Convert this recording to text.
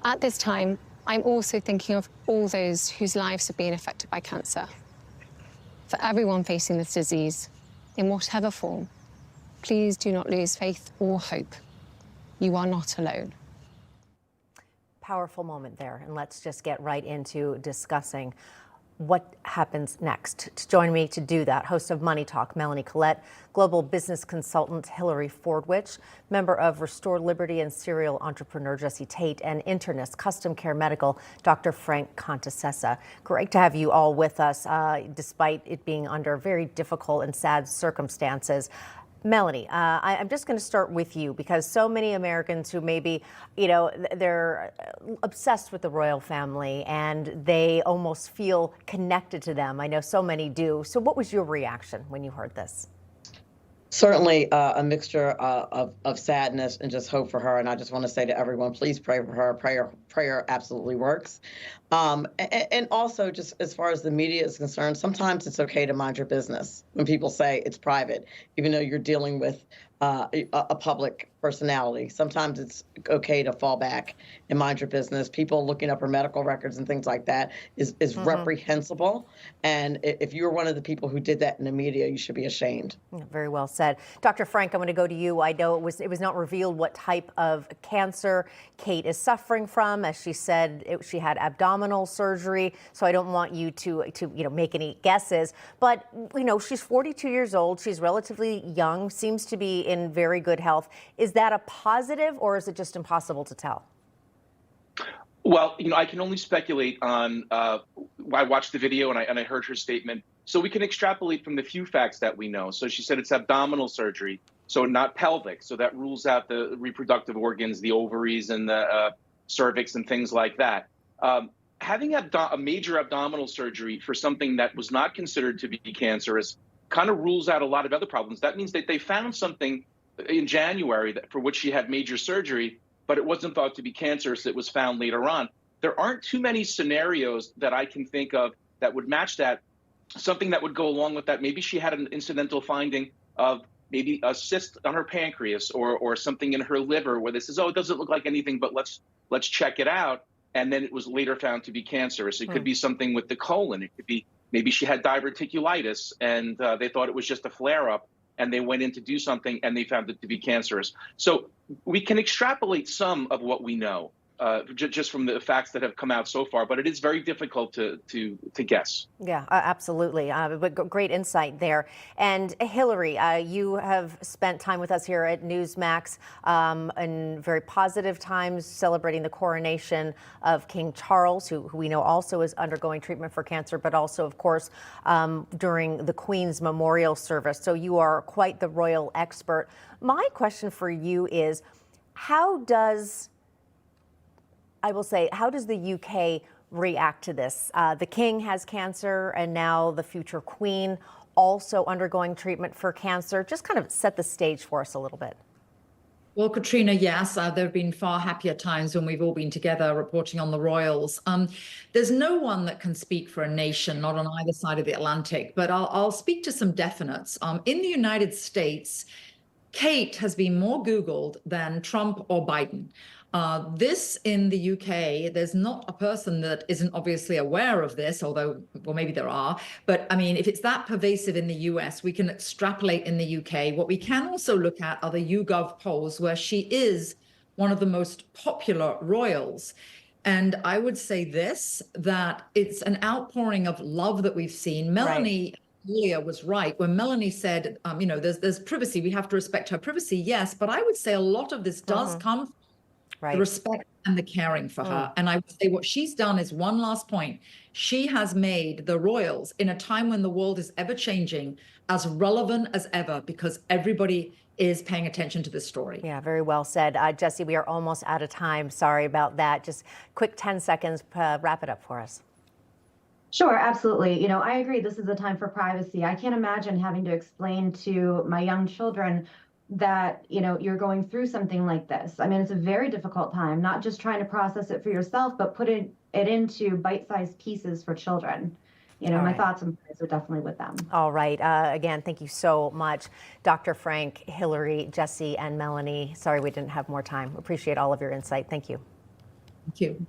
At this time, I'm also thinking of all those whose lives have been affected by cancer. For everyone facing this disease, in whatever form, please do not lose faith or hope. You are not alone. Powerful moment there, and let's just get right into discussing what happens next. To join me to do that, host of Money Talk, Melanie, Collette, global business consultant Hillary Fordwich, member of Restore Liberty and serial entrepreneur Jesse Tate, and internist, Custom Care Medical, Dr. Frank Contessessa. Great to have you all with us, despite it being under very difficult and sad circumstances. Melanie, I'm just going to start with you because so many Americans who maybe, they're obsessed with the royal family and they almost feel connected to them. I know so many do. So what was your reaction when you heard this? Certainly a mixture of sadness and just hope for her. And I just want to say to everyone, please pray for her. Prayer absolutely works. And also, just as far as the media is concerned, sometimes it's okay to mind your business when people say it's private, even though you're dealing with a public personality. Sometimes it's okay to fall back and mind your business. People looking up her medical records and things like that is reprehensible. And if you're one of the people who did that in the media, you should be ashamed. Very well said. Dr. Frank, I'm going to go to you. I know it was not revealed what type of cancer Kate is suffering from. As she said, she had abdominal surgery. So I don't want you to make any guesses. But, she's 42 years old. She's relatively young, seems to be in very good health. Is that a positive, or is it just impossible to tell? Well, I can only speculate on. I watched the video and I heard her statement, so we can extrapolate from the few facts that we know. So she said it's abdominal surgery, so not pelvic. So that rules out the reproductive organs, the ovaries and the cervix and things like that. Having a major abdominal surgery for something that was not considered to be cancerous kind of rules out a lot of other problems. That means that they found something in January for which she had major surgery, but it wasn't thought to be cancerous. It was found later on. There aren't too many scenarios that I can think of that would match that. Something that would go along with that. Maybe she had an incidental finding of maybe a cyst on her pancreas or something in her liver where this is, it doesn't look like anything, but let's check it out. And then it was later found to be cancerous. It could be something with the colon. It could be maybe she had diverticulitis and they thought it was just a flare-up, and they went in to do something and they found it to be cancerous. So we can extrapolate some of what we know just from the facts that have come out so far, but it is very difficult to guess. Yeah, absolutely. But great insight there. And Hillary, you have spent time with us here at Newsmax in very positive times, celebrating the coronation of King Charles, who we know also is undergoing treatment for cancer, but also, of course, during the Queen's memorial service. So you are quite the royal expert. My question for you is, how does the UK react to this? The king has cancer, and now the future queen also undergoing treatment for cancer. Just kind of set the stage for us a little bit. Well, Katrina, yes, there have been far happier times when we've all been together reporting on the royals. There's no one that can speak for a nation, not on either side of the Atlantic, but I'll speak to some definites. In the United States, Kate has been more Googled than Trump or Biden. This in the UK, there's not a person that isn't obviously aware of this, although, well, maybe there are. But I mean, if it's that pervasive in the US, we can extrapolate in the UK. What we can also look at are the YouGov polls, where she is one of the most popular royals. And I would say that it's an outpouring of love that we've seen. Melanie earlier was right when Melanie said, there's privacy. We have to respect her privacy. Yes, but I would say a lot of this does come from the respect and the caring for her. And I would say what she's done is one last point. She has made the royals, in a time when the world is ever changing, as relevant as ever, because everybody is paying attention to this story. Yeah, very well said. Jesse, we are almost out of time. Sorry about that. Just quick 10 seconds, wrap it up for us. Sure, absolutely. I agree. This is a time for privacy. I can't imagine having to explain to my young children that, you're going through something like this. I mean, it's a very difficult time, not just trying to process it for yourself, but put it into bite-sized pieces for children. My thoughts and prayers are definitely with them. All right. Again, thank you so much, Dr. Frank, Hillary, Jesse, and Melanie. Sorry we didn't have more time. Appreciate all of your insight. Thank you. Thank you.